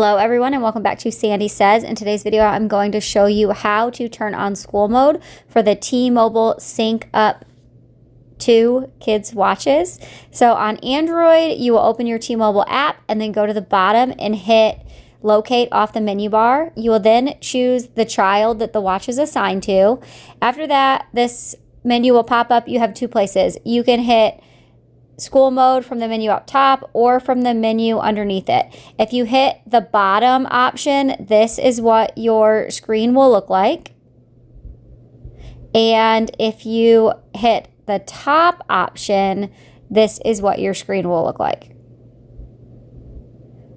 Hello everyone and welcome back to Sandy Says. In today's video I'm going to show you how to turn on school mode for the T-Mobile SyncUP Kids Watches. So on Android you will open your T-Mobile app and then go to the bottom and hit locate off the menu bar. You will then choose the child that the watch is assigned to. After that, this menu will pop up. You have two places. You can hit school mode from the menu up top or from the menu underneath it. If you hit the bottom option, this is what your screen will look like. And if you hit the top option, this is what your screen will look like.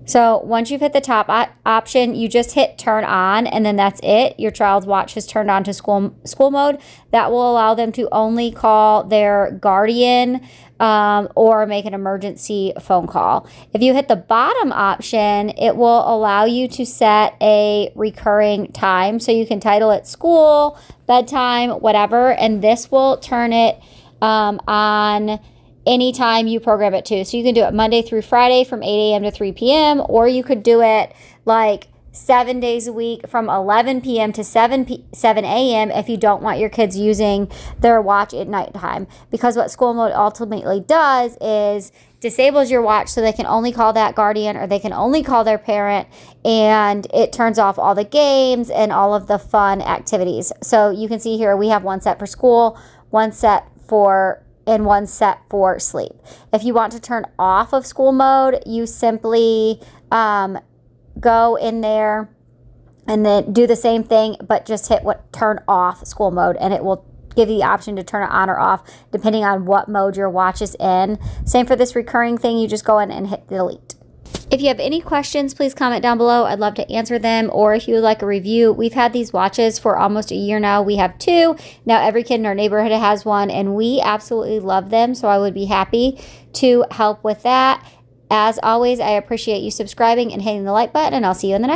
So once you've hit the top option, you just hit turn on and then that's it. Your child's watch has turned on to school mode. That will allow them to only call their guardian or make an emergency phone call. If you hit the bottom option, it will allow you to set a recurring time. So you can title it school, bedtime, whatever, and this will turn it on anytime you program it to. So you can do it Monday through Friday from 8 a.m. to 3 p.m. or you could do it like 7 days a week from 11 p.m. to 7 a.m. if you don't want your kids using their watch at nighttime. Because what school mode ultimately does is disables your watch so they can only call that guardian or they can only call their parent, and it turns off all the games and all of the fun activities. So you can see here we have one set for school, one set for sleep. If you want to turn off of school mode, you simply go in there and then do the same thing, but just hit turn off school mode, and it will give you the option to turn it on or off depending on what mode your watch is in. Same for this recurring thing, you just go in and hit delete. If you have any questions, please comment down below. I'd love to answer them. Or if you would like a review, we've had these watches for almost a year now. We have two. Now every kid in our neighborhood has one, and we absolutely love them. So I would be happy to help with that. As always, I appreciate you subscribing and hitting the like button, and I'll see you in the next one.